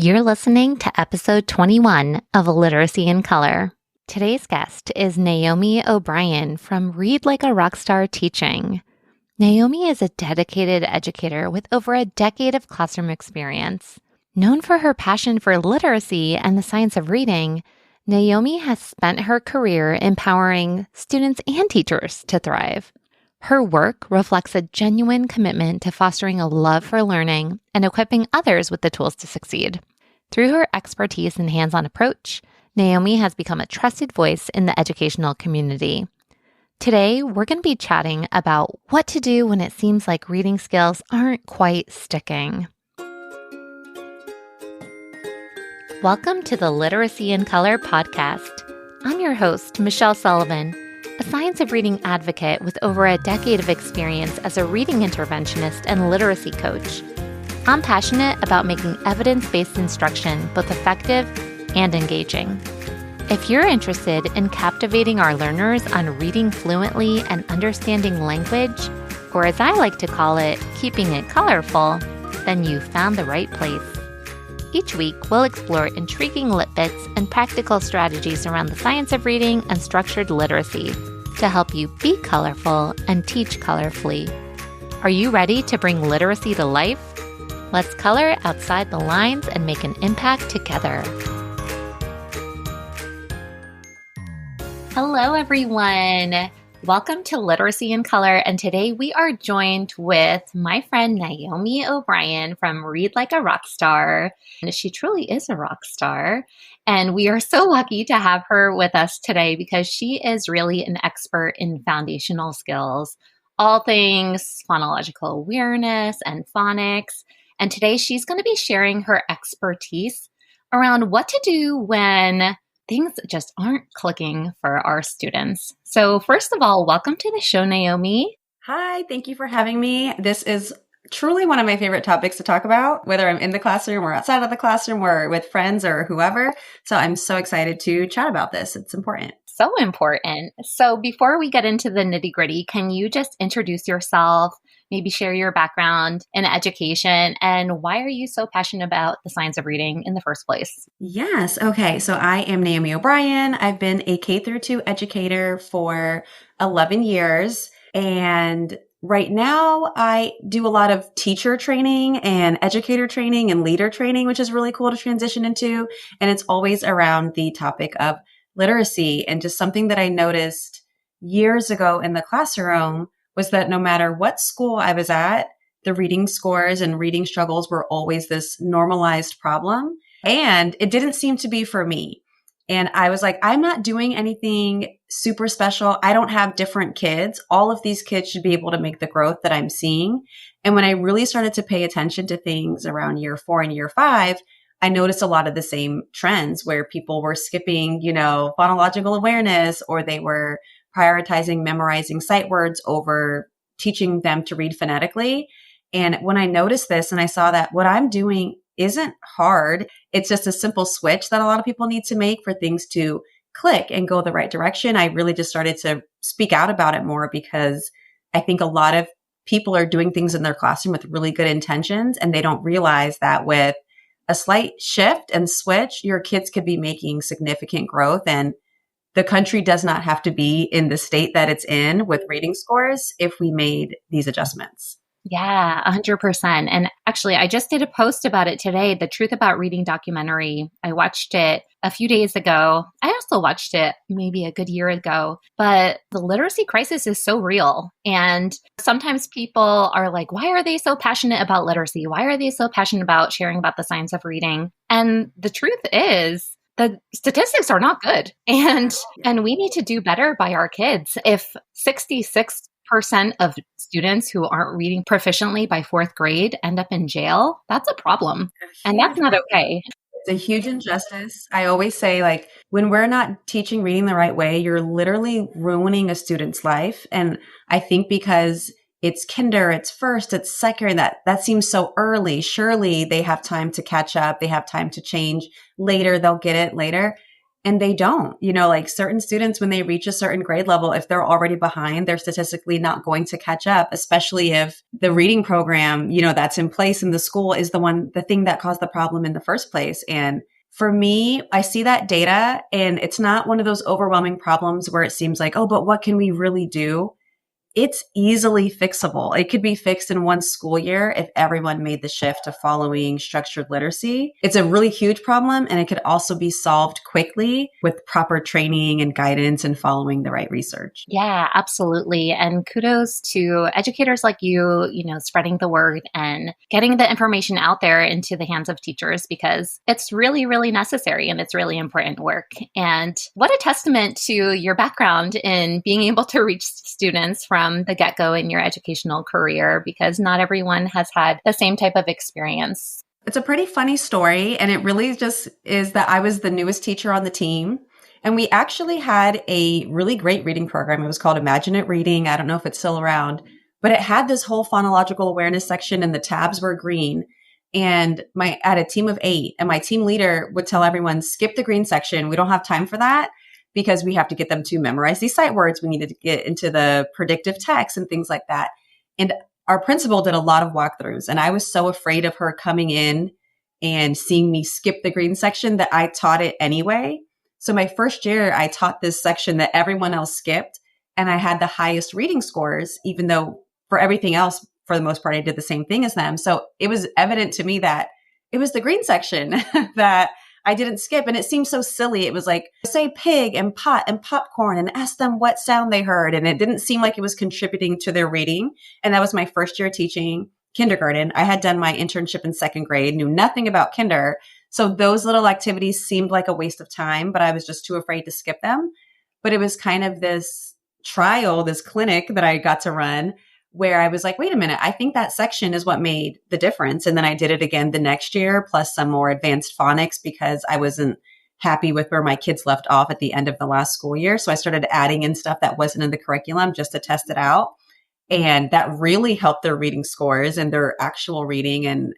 You're listening to episode 21 of Literacy in Color. Today's guest is Naomi O'Brien from Read Like a Rockstar Teaching. Naomi is a dedicated educator with over a decade of classroom experience. Known for her passion for literacy and the science of reading, Naomi has spent her career empowering students and teachers to thrive. Her work reflects a genuine commitment to fostering a love for learning and equipping others with the tools to succeed. Through her expertise and hands-on approach, Naomi has become a trusted voice in the educational community. Today, we're going to be chatting about what to do when it seems like reading skills aren't quite sticking. Welcome to the Literacy in Color podcast. I'm your host, Michelle Sullivan, a science of reading advocate with over a decade of experience as a reading interventionist and literacy coach. I'm passionate about making evidence-based instruction both effective and engaging. If you're interested in captivating our learners on reading fluently and understanding language, or as I like to call it, keeping it colorful, then you've found the right place. Each week, we'll explore intriguing lit bits and practical strategies around the science of reading and structured literacy to help you be colorful and teach colorfully. Are you ready to bring literacy to life? Let's color outside the lines and make an impact together. Hello, everyone. Welcome to Literacy in Color, and today we are joined with my friend Naomi O'Brien from Read Like a Rockstar. And she truly is a rock star, and we are so lucky to have her with us today because she is really an expert in foundational skills, all things phonological awareness and phonics. And today she's going to be sharing her expertise around what to do when things just aren't clicking for our students. So first of all, welcome to the show, Naomi. Hi, thank you for having me. This is truly one of my favorite topics to talk about, whether I'm in the classroom or outside of the classroom or with friends or whoever. So I'm so excited to chat about this. It's important. So important. So before we get into the nitty-gritty, can you just introduce yourself, maybe share your background in education, and why are you so passionate about the science of reading in the first place? Yes. Okay. So I am Naomi O'Brien. I've been a K-2 educator for 11 years. And right now I do a lot of teacher training and educator training and leader training, which is really cool to transition into. And it's always around the topic of literacy. And just something that I noticed years ago in the classroom was that no matter what school I was at, the reading scores and reading struggles were always this normalized problem. And it didn't seem to be for me. And I was like, I'm not doing anything super special. I don't have different kids. All of these kids should be able to make the growth that I'm seeing. And when I really started to pay attention to things around year 4 and year 5, I noticed a lot of the same trends where people were skipping, phonological awareness, or they were prioritizing memorizing sight words over teaching them to read phonetically. And when I noticed this and I saw that what I'm doing isn't hard, it's just a simple switch that a lot of people need to make for things to click and go the right direction, I really just started to speak out about it more because I think a lot of people are doing things in their classroom with really good intentions, and they don't realize that with a slight shift and switch, your kids could be making significant growth. And the country does not have to be in the state that it's in with reading scores if we made these adjustments. Yeah, 100%. And actually, I just did a post about it today, the Truth About Reading documentary. I watched it a few days ago. I also watched it maybe a good year ago, but the literacy crisis is so real. And sometimes people are like, why are they so passionate about literacy? Why are they so passionate about sharing about the science of reading? And the truth is, the statistics are not good. And we need to do better by our kids. If 66% of students who aren't reading proficiently by 4th grade end up in jail, that's a problem. And that's not okay. It's a huge injustice. I always say, when we're not teaching reading the right way, you're literally ruining a student's life. And I think because it's kinder, it's first, it's second, that seems so early. Surely they have time to catch up. They have time to change later. They'll get it later. And they don't, like certain students, when they reach a certain grade level, if they're already behind, they're statistically not going to catch up, especially if the reading program, that's in place in the school is the thing that caused the problem in the first place. And for me, I see that data and it's not one of those overwhelming problems where it seems like, oh, but what can we really do? It's easily fixable. It could be fixed in one school year if everyone made the shift to following structured literacy. It's a really huge problem, and it could also be solved quickly with proper training and guidance and following the right research. Yeah, absolutely. And kudos to educators like you, spreading the word and getting the information out there into the hands of teachers, because it's really, really necessary and it's really important work. And what a testament to your background in being able to reach students from the get-go in your educational career, because not everyone has had the same type of experience. It's a pretty funny story, and it really just is that I was the newest teacher on the team. And we actually had a really great reading program. It was called Imagine It Reading. I don't know if it's still around, but it had this whole phonological awareness section and the tabs were green. And I had a team of 8, and my team leader would tell everyone, skip the green section. We don't have time for that because we have to get them to memorize these sight words. We needed to get into the predictive text and things like that. And our principal did a lot of walkthroughs, and I was so afraid of her coming in and seeing me skip the green section that I taught it anyway. So my first year, I taught this section that everyone else skipped, and I had the highest reading scores, even though for everything else, for the most part, I did the same thing as them. So it was evident to me that it was the green section that I didn't skip. And it seemed so silly. It was like, say pig and pot and popcorn and ask them what sound they heard. And it didn't seem like it was contributing to their reading. And that was my first year teaching kindergarten. I had done my internship in second grade, knew nothing about kinder. So those little activities seemed like a waste of time, but I was just too afraid to skip them. But it was kind of this trial, this clinic that I got to run where I was like, wait a minute, I think that section is what made the difference. And then I did it again the next year, plus some more advanced phonics because I wasn't happy with where my kids left off at the end of the last school year. So I started adding in stuff that wasn't in the curriculum just to test it out. And that really helped their reading scores and their actual reading. And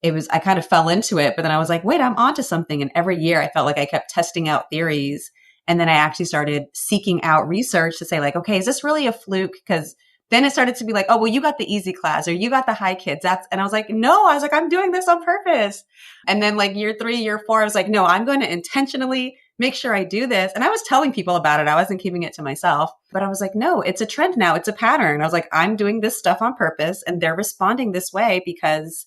I kind of fell into it, but then I was like, wait, I'm onto something. And every year I felt like I kept testing out theories. And then I actually started seeking out research to say like, okay, is this really a fluke? Because then it started to be like, oh, well, you got the easy class or you got the high kids. And I was like, no, I was like, I'm doing this on purpose. And then like year 3, year 4, I was like, no, I'm going to intentionally make sure I do this. And I was telling people about it. I wasn't keeping it to myself, but I was like, no, it's a trend now. It's a pattern. I was like, I'm doing this stuff on purpose and they're responding this way because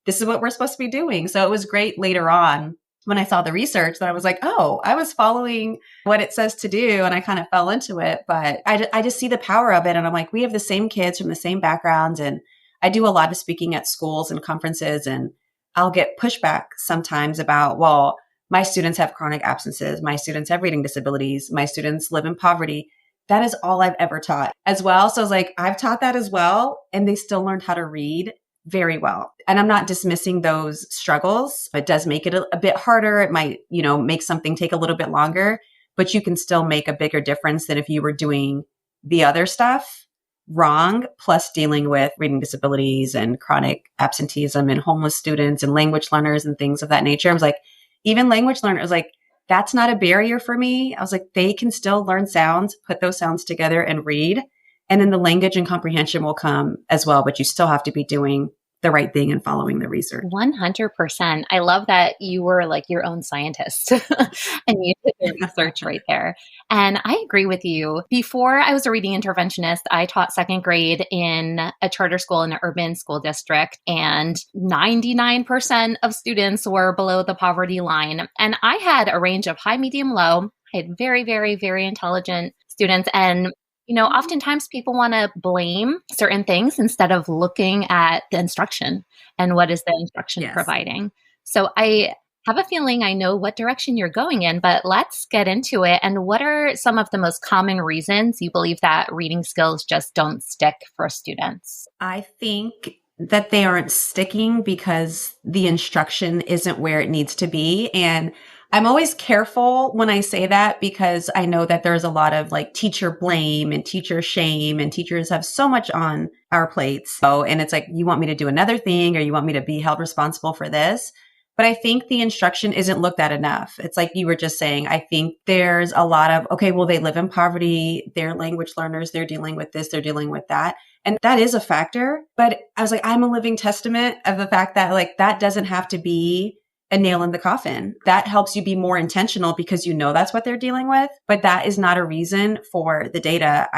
this is what we're supposed to be doing. So it was great later on when I saw the research that I was like, oh, I was following what it says to do. And I kind of fell into it, but I just see the power of it. And I'm like, we have the same kids from the same backgrounds. And I do a lot of speaking at schools and conferences, and I'll get pushback sometimes about, well, my students have chronic absences. My students have reading disabilities. My students live in poverty. That is all I've ever taught as well. So I was like, I've taught that as well. And they still learned how to read very well. And I'm not dismissing those struggles. It does make it a bit harder. It might, make something take a little bit longer, but you can still make a bigger difference than if you were doing the other stuff wrong, plus dealing with reading disabilities and chronic absenteeism and homeless students and language learners and things of that nature. I was like, even language learners, like, that's not a barrier for me. I was like, they can still learn sounds, put those sounds together and read. And then the language and comprehension will come as well, but you still have to be doing the right thing and following the research. 100%. I love that you were like your own scientist and you did the research right there. And I agree with you. Before I was a reading interventionist, I taught second grade in a charter school in an urban school district, and 99% of students were below the poverty line. And I had a range of high, medium, low. I had very, very, very intelligent students. And oftentimes people want to blame certain things instead of looking at the instruction and what is the instruction providing. So I have a feeling I know what direction you're going in, but let's get into it. And what are some of the most common reasons you believe that reading skills just don't stick for students? I think that they aren't sticking because the instruction isn't where it needs to be. And I'm always careful when I say that because I know that there's a lot of like teacher blame and teacher shame, and teachers have so much on our plates. So, and it's like, you want me to do another thing or you want me to be held responsible for this. But I think the instruction isn't looked at enough. It's like you were just saying, I think there's a lot of, okay, well, they live in poverty. They're language learners. They're dealing with this. They're dealing with that. And that is a factor. But I was like, I'm a living testament of the fact that like that doesn't have to be a nail in the coffin. That helps you be more intentional because you know that's what they're dealing with. But that is not a reason for the data.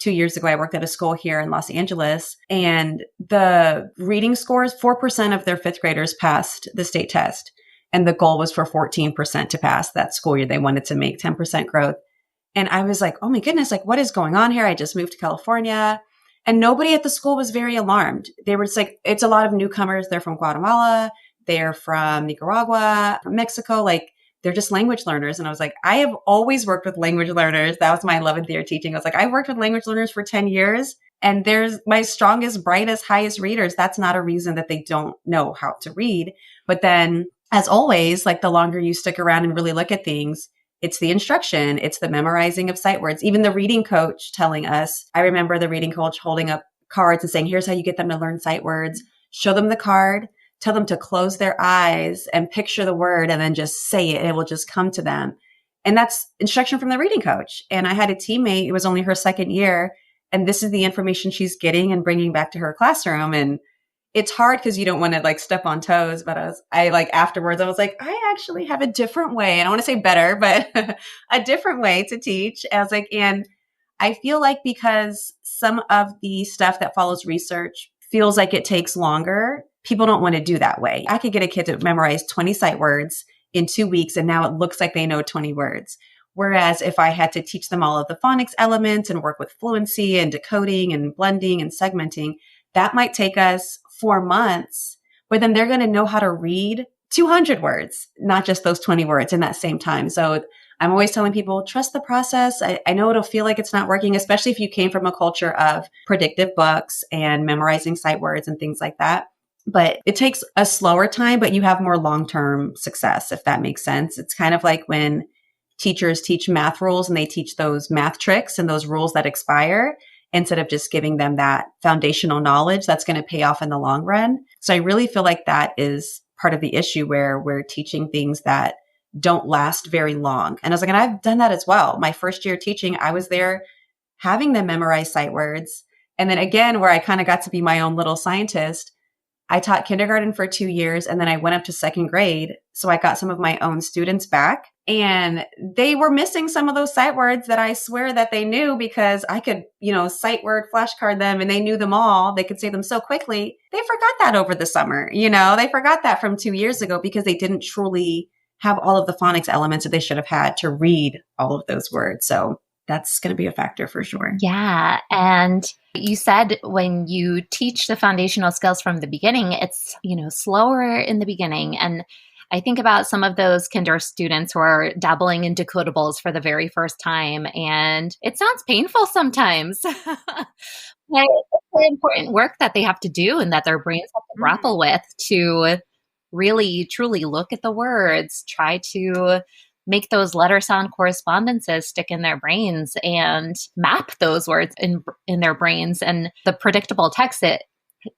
2 years ago, I worked at a school here in Los Angeles, and the reading scores, 4% of their fifth graders passed the state test. And the goal was for 14% to pass that school year. They wanted to make 10% growth. And I was like, oh my goodness, like what is going on here? I just moved to California. And nobody at the school was very alarmed. They were just like, it's a lot of newcomers. They're from Guatemala. They're from Nicaragua, from Mexico. Like they're just language learners. And I was like, I have always worked with language learners. That was my love in theater teaching. I was like, I worked with language learners for 10 years and there's my strongest, brightest, highest readers. That's not a reason that they don't know how to read. But then as always, like the longer you stick around and really look at things, it's the instruction, it's the memorizing of sight words, even the reading coach telling us. I remember the reading coach holding up cards and saying, here's how you get them to learn sight words. Show them the card, tell them to close their eyes and picture the word and then just say it and it will just come to them. And that's instruction from the reading coach. And I had a teammate, it was only her second year, and this is the information she's getting and bringing back to her classroom. And it's hard because you don't want to like step on toes, but I like afterwards, I was like, I actually have a different way. And I don't want to say better, but a different way to teach. I was like, and I feel like because some of the stuff that follows research feels like it takes longer, people don't want to do that way. I could get a kid to memorize 20 sight words in 2 weeks, and now it looks like they know 20 words. Whereas if I had to teach them all of the phonics elements and work with fluency and decoding and blending and segmenting, that might take us 4 months, but then they're going to know how to read 200 words, not just those 20 words in that same time. So I'm always telling people, trust the process. I know it'll feel like it's not working, especially if you came from a culture of predictive books and memorizing sight words and things like that. But it takes a slower time, but you have more long-term success, if that makes sense. It's kind of like when teachers teach math rules and they teach those math tricks and those rules that expire, instead of just giving them that foundational knowledge that's going to pay off in the long run. So I really feel like that is part of the issue where we're teaching things that don't last very long. And I was like, and I've done that as well. My first year teaching, I was there having them memorize sight words. And then again, where I kind of got to be my own little scientist, I taught kindergarten for 2 years and then I went up to second grade. So I got some of my own students back and they were missing some of those sight words that I swear that they knew because I could, sight word flashcard them and they knew them all. They could say them so quickly. They forgot that over the summer. They forgot that from 2 years ago because they didn't truly have all of the phonics elements that they should have had to read all of those words. So that's going to be a factor for sure. Yeah. And you said when you teach the foundational skills from the beginning, it's, slower in the beginning. And I think about some of those kinder students who are dabbling in decodables for the very first time, and it sounds painful sometimes. But it's the important work that they have to do and that their brains have to grapple with to really, truly look at the words, try to make those letter sound correspondences stick in their brains and map those words in their brains. And the predictable text, it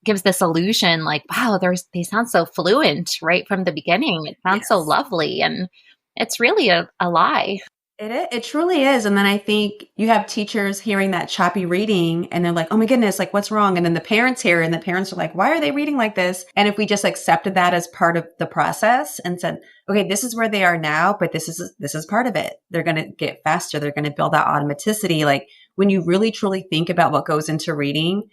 gives this illusion like, wow, they sound so fluent right from the beginning. It sounds so lovely. And it's really a lie. It truly is. And then I think you have teachers hearing that choppy reading and they're like, oh my goodness, like what's wrong? And then the parents hear it and the parents are like, why are they reading like this? And if we just accepted that as part of the process and said, okay, this is where they are now, but this is part of it. They're going to get faster. They're going to build that automaticity. Like when you really truly think about what goes into reading,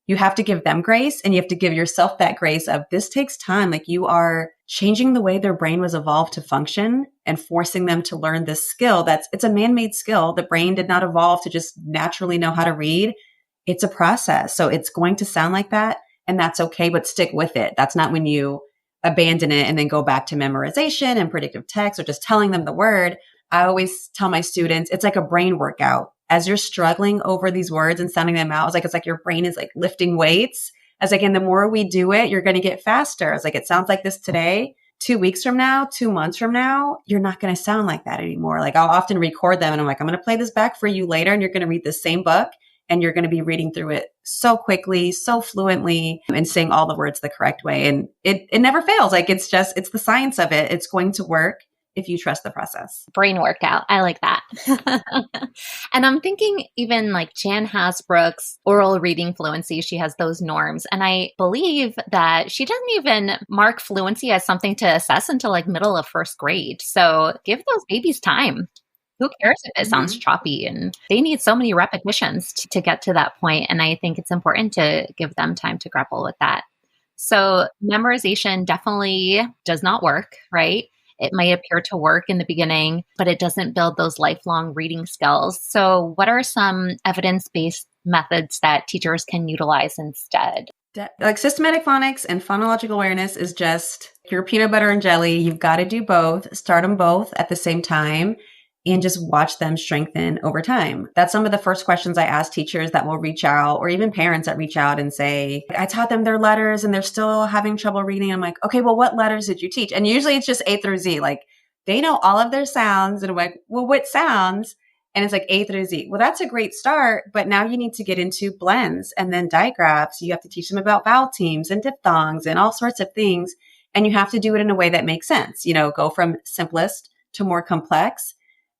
you have to give them grace and you have to give yourself that grace of this takes time. Like you are changing the way their brain was evolved to function and forcing them to learn this skill. It's a man-made skill. The brain did not evolve to just naturally know how to read. It's a process. So it's going to sound like that and that's okay, but stick with it. That's not when you abandon it and then go back to memorization and predictive text or just telling them the word. I always tell my students, it's like a brain workout. As you're struggling over these words and sounding them out, it's like your brain is like lifting weights. I was like, and the more we do it, you're going to get faster. I was like, it sounds like this today. 2 weeks from now, 2 months from now, you're not going to sound like that anymore. Like I'll often record them and I'm like, I'm going to play this back for you later and you're going to read the same book and you're going to be reading through it so quickly, so fluently, and saying all the words the correct way. And it never fails. Like it's the science of it. It's going to work if you trust the process. Brain workout. I like that. And I'm thinking even like Jan Hasbrook's oral reading fluency, she has those norms. And I believe that she doesn't even mark fluency as something to assess until like middle of first grade. So give those babies time. Who cares if it sounds choppy? And they need so many repetitions to get to that point. And I think it's important to give them time to grapple with that. So memorization definitely does not work, right? It might appear to work in the beginning, but it doesn't build those lifelong reading skills. So what are some evidence-based methods that teachers can utilize instead? Like systematic phonics and phonological awareness is just your peanut butter and jelly. You've got to do both, start them both at the same time, and just watch them strengthen over time. That's some of the first questions I ask teachers that will reach out, or even parents that reach out and say, I taught them their letters and they're still having trouble reading. I'm like, okay, well, what letters did you teach? And usually it's just A through Z. Like they know all of their sounds. And I'm like, well, what sounds? And it's like A through Z. Well, that's a great start, but now you need to get into blends and then digraphs. You have to teach them about vowel teams and diphthongs and all sorts of things. And you have to do it in a way that makes sense. Go from simplest to more complex.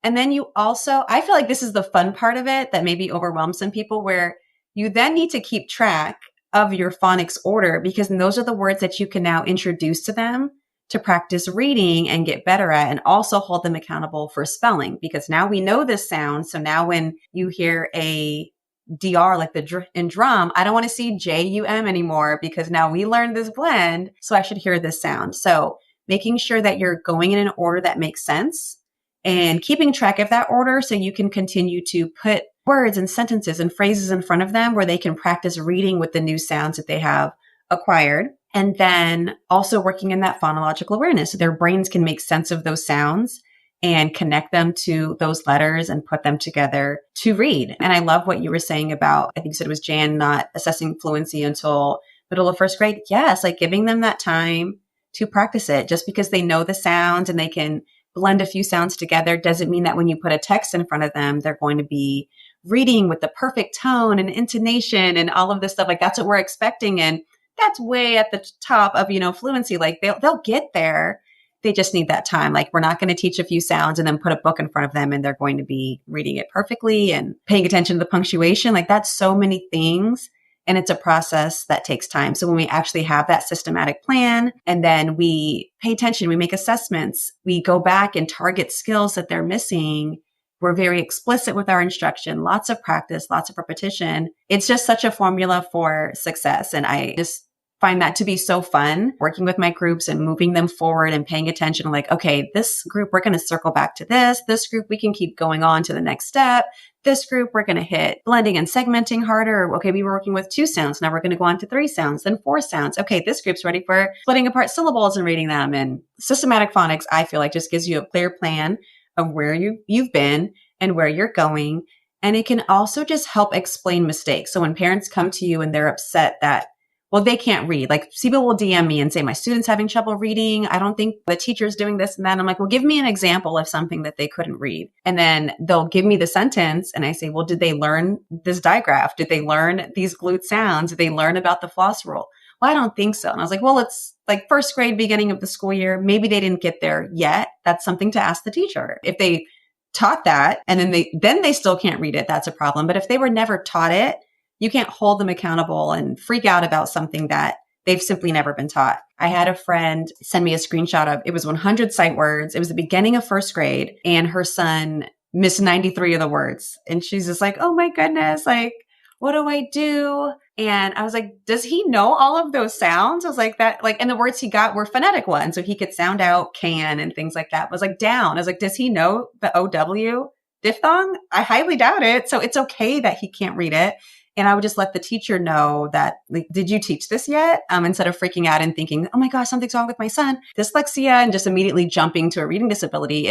And then you also, I feel like this is the fun part of it that maybe overwhelms some people, where you then need to keep track of your phonics order, because those are the words that you can now introduce to them to practice reading and get better at, and also hold them accountable for spelling, because now we know this sound. So now when you hear a DR, like in drum, I don't want to see JUM anymore, because now we learned this blend. So I should hear this sound. So making sure that you're going in an order that makes sense, and keeping track of that order so you can continue to put words and sentences and phrases in front of them where they can practice reading with the new sounds that they have acquired. And then also working in that phonological awareness so their brains can make sense of those sounds and connect them to those letters and put them together to read. And I love what you were saying about, I think you said it was Jan, not assessing fluency until middle of first grade. Yes, like giving them that time to practice it. Just because they know the sounds and they can blend a few sounds together doesn't mean that when you put a text in front of them, they're going to be reading with the perfect tone and intonation and all of this stuff. Like that's what we're expecting. And that's way at the top of, fluency. Like they'll get there. They just need that time. Like we're not going to teach a few sounds and then put a book in front of them and they're going to be reading it perfectly and paying attention to the punctuation. Like that's so many things. And it's a process that takes time. So when we actually have that systematic plan and then we pay attention, we make assessments, we go back and target skills that they're missing. We're very explicit with our instruction, lots of practice, lots of repetition. It's just such a formula for success. And I just find that to be so fun, working with my groups and moving them forward and paying attention. Like, okay, this group, we're going to circle back to this. This group, we can keep going on to the next step. This group, we're going to hit blending and segmenting harder. Okay, we were working with 2 sounds. Now we're going to go on to 3 sounds, then 4 sounds. Okay, this group's ready for splitting apart syllables and reading them. And systematic phonics, I feel like, just gives you a clear plan of where you've been and where you're going. And it can also just help explain mistakes. So when parents come to you and they're upset that, well, they can't read. Like people will DM me and say, my student's having trouble reading. I don't think the teacher's doing this and that. I'm like, well, give me an example of something that they couldn't read. And then they'll give me the sentence and I say, well, did they learn this digraph? Did they learn these glute sounds? Did they learn about the floss rule? Well, I don't think so. And I was like, well, it's like first grade, beginning of the school year. Maybe they didn't get there yet. That's something to ask the teacher. If they taught that and then they still can't read it, that's a problem. But if they were never taught it, you can't hold them accountable and freak out about something that they've simply never been taught. I had a friend send me a screenshot of, it was 100 sight words. It was the beginning of first grade and her son missed 93 of the words. And she's just like, oh my goodness, like, what do I do? And I was like, does he know all of those sounds? I was like and the words he got were phonetic ones. So he could sound out can and things like that. I was like, down. I was like, does he know the OW diphthong? I highly doubt it. So it's okay that he can't read it. And I would just let the teacher know that, like, did you teach this yet? Instead of freaking out and thinking, oh my gosh, something's wrong with my son, dyslexia, and just immediately jumping to a reading disability.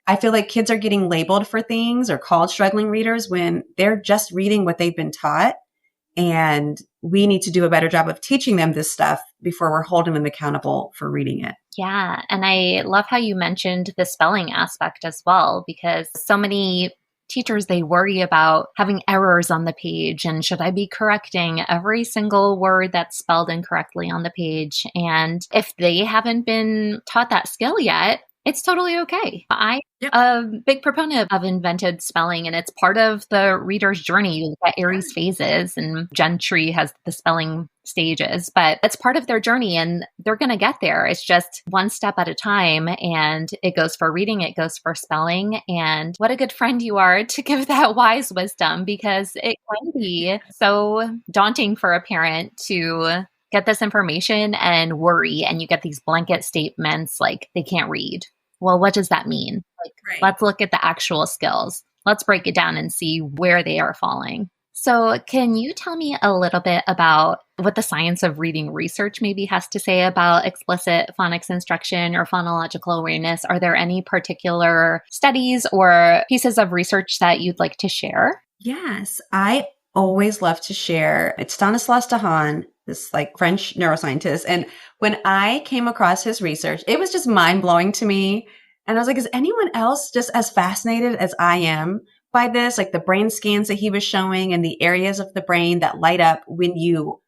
I feel like kids are getting labeled for things or called struggling readers when they're just reading what they've been taught. And we need to do a better job of teaching them this stuff before we're holding them accountable for reading it. Yeah. And I love how you mentioned the spelling aspect as well, because so many teachers, they worry about having errors on the page. And should I be correcting every single word that's spelled incorrectly on the page? And if they haven't been taught that skill yet, it's totally okay. I'm a big proponent of invented spelling, and it's part of the reader's journey. You look at Aries phases, and Gentry has the spelling stages, but it's part of their journey and they're going to get there. It's just one step at a time, and it goes for reading, it goes for spelling. And what a good friend you are to give that wise wisdom, because it can be so daunting for a parent to get this information and worry, and you get these blanket statements like they can't read. Well, what does that mean? Let's look at the actual skills. Let's break it down and see where they are falling. So can you tell me a little bit about what the science of reading research maybe has to say about explicit phonics instruction or phonological awareness? Are there any particular studies or pieces of research that you'd like to share? Yes, I always love to share. It's Stanislas Dehaene, this French neuroscientist. And when I came across his research, it was just mind blowing to me. And I was like, is anyone else just as fascinated as I am by this? Like the brain scans that he was showing and the areas of the brain that light up when you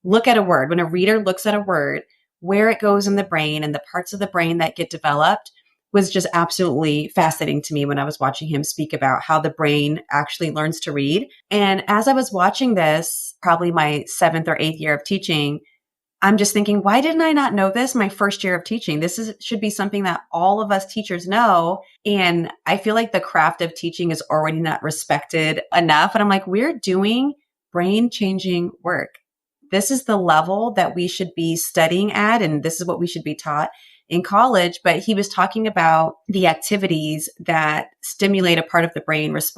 look at a word, when a reader looks at a word, where it goes in the brain and the parts of the brain that get developed was just absolutely fascinating to me when I was watching him speak about how the brain actually learns to read. And as I was watching this, probably my 7th or 8th year of teaching, I'm just thinking, why didn't I not know this my first year of teaching? Should be something that all of us teachers know. And I feel like the craft of teaching is already not respected enough. And I'm like, we're doing brain changing work. This is the level that we should be studying at. And this is what we should be taught in college. But he was talking about the activities that stimulate a part of the brain most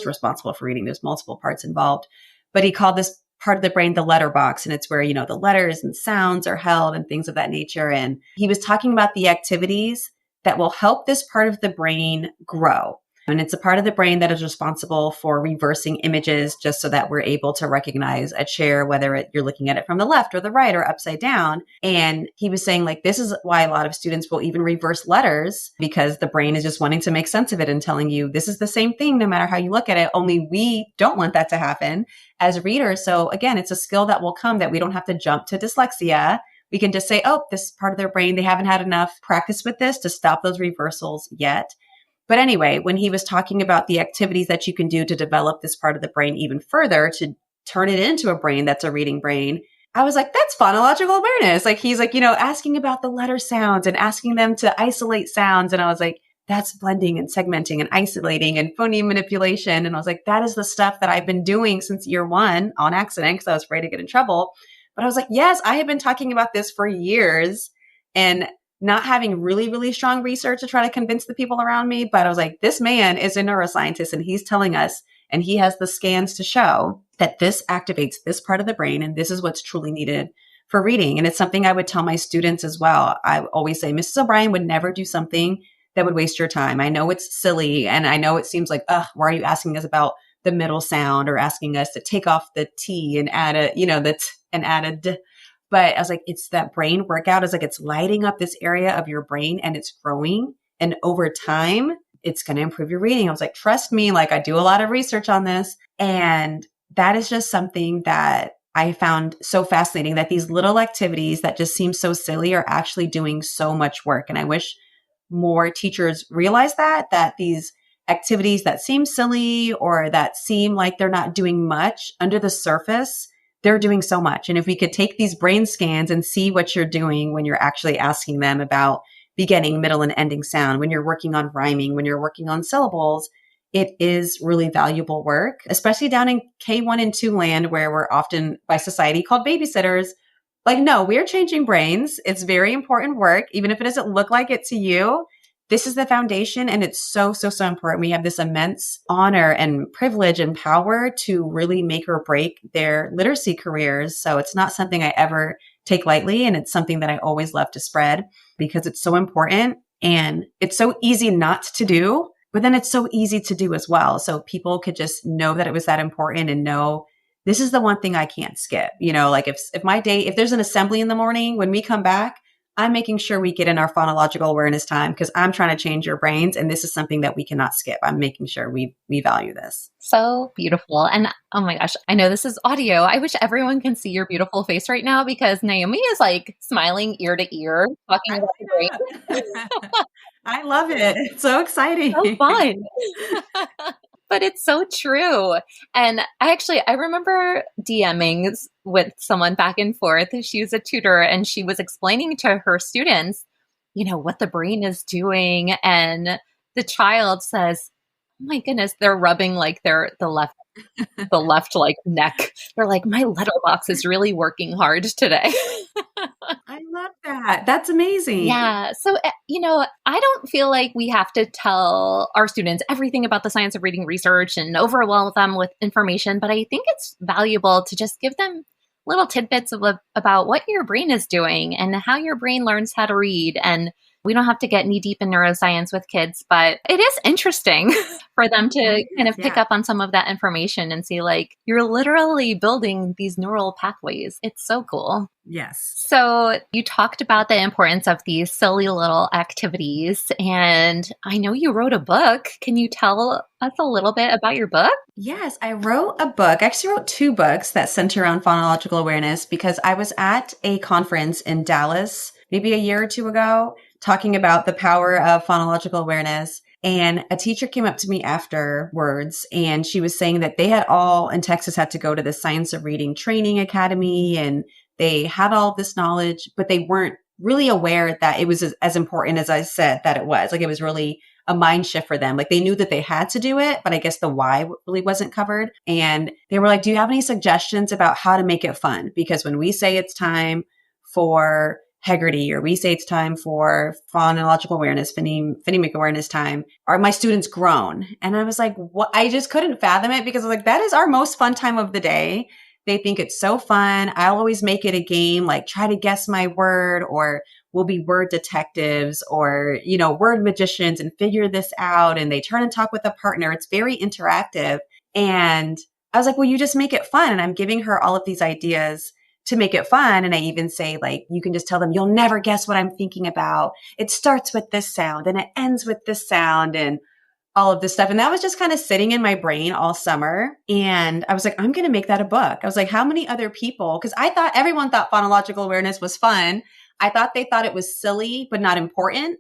responsible for reading. There's multiple parts involved, but he called this part of the brain the letter box. And it's where, the letters and sounds are held and things of that nature. And he was talking about the activities that will help this part of the brain grow. And it's a part of the brain that is responsible for reversing images just so that we're able to recognize a chair, whether you're looking at it from the left or the right or upside down. And he was saying this is why a lot of students will even reverse letters, because the brain is just wanting to make sense of it and telling you this is the same thing no matter how you look at it, only we don't want that to happen as readers. So again, it's a skill that will come that we don't have to jump to dyslexia. We can just say, oh, this part of their brain, they haven't had enough practice with this to stop those reversals yet. But anyway, when he was talking about the activities that you can do to develop this part of the brain even further, to turn it into a brain that's a reading brain, I was like, that's phonological awareness. He's asking about the letter sounds and asking them to isolate sounds. And I was like, that's blending and segmenting and isolating and phoneme manipulation. And I was like, that is the stuff that I've been doing since year one on accident because I was afraid to get in trouble. But I was like, yes, I have been talking about this for years. And not having really, really strong research to try to convince the people around me. But I was like, this man is a neuroscientist and he's telling us, and he has the scans to show that this activates this part of the brain. And this is what's truly needed for reading. And it's something I would tell my students as well. I always say, Mrs. O'Brien would never do something that would waste your time. I know it's silly. And I know it seems like, why are you asking us about the middle sound or asking us to take off the T and add a D. But I was like, it's that brain workout. It's it's lighting up this area of your brain and it's growing. And over time, it's going to improve your reading. I was like, trust me, I do a lot of research on this. And that is just something that I found so fascinating, that these little activities that just seem so silly are actually doing so much work. And I wish more teachers realize that these activities that seem silly or that seem like they're not doing much under the surface, they're doing so much. And if we could take these brain scans and see what you're doing when you're actually asking them about beginning, middle, and ending sound, when you're working on rhyming, when you're working on syllables, it is really valuable work, especially down in K1 and 2 land, where we're often by society called babysitters. No, we're changing brains. It's very important work. Even if it doesn't look like it to you, this is the foundation. And it's so, so, so important. We have this immense honor and privilege and power to really make or break their literacy careers. So it's not something I ever take lightly. And it's something that I always love to spread because it's so important and it's so easy not to do, but then it's so easy to do as well. So people could just know that it was that important and know this is the one thing I can't skip. If there's an assembly in the morning, when we come back, I'm making sure we get in our phonological awareness time because I'm trying to change your brains. And this is something that we cannot skip. I'm making sure we value this. So beautiful. And oh my gosh, I know this is audio. I wish everyone can see your beautiful face right now because Naomi is like smiling ear to ear, talking I about the brain. I love it. It's so So exciting. fun. But it's so true. And I remember DMing with someone back and forth. She was a tutor and she was explaining to her students, what the brain is doing. And the child says, oh my goodness, they're rubbing like the left like neck. They're like, my letterbox is really working hard today. I love that. That's amazing. Yeah. So, I don't feel like we have to tell our students everything about the science of reading research and overwhelm them with information, but I think it's valuable to just give them little tidbits about what your brain is doing and how your brain learns how to read. And we don't have to get knee deep in neuroscience with kids, but it is interesting for them to kind of pick up on some of that information and see like, you're literally building these neural pathways. It's so cool. Yes. So you talked about the importance of these silly little activities, and I know you wrote a book. Can you tell us a little bit about your book? Yes, I wrote a book. I actually wrote two books that center around phonological awareness because I was at a conference in Dallas maybe a year or two ago talking about the power of phonological awareness. And a teacher came up to me afterwards and she was saying that they had all in Texas had to go to the Science of Reading Training Academy and they had all this knowledge, but they weren't really aware that it was as important as I said that it was. Like it was really a mind shift for them. Like they knew that they had to do it, but I guess the why really wasn't covered. And they were like, do you have any suggestions about how to make it fun? Because when we say it's time for Heggerty, or we say it's time for phonological awareness, phonemic awareness time, are my students grown? And I was like, what? I just couldn't fathom it because I was like, that is our most fun time of the day. They think it's so fun. I'll always make it a game, like try to guess my word, or we'll be word detectives or, word magicians and figure this out. And they turn and talk with a partner. It's very interactive. And I was like, well, you just make it fun. And I'm giving her all of these ideas to make it fun. And I even say, like, you can just tell them, you'll never guess what I'm thinking about. It starts with this sound and it ends with this sound and all of this stuff. And that was just kind of sitting in my brain all summer. And I was like, I'm going to make that a book. I was like, how many other people? Because I thought everyone thought phonological awareness was fun. I thought they thought it was silly, but not important.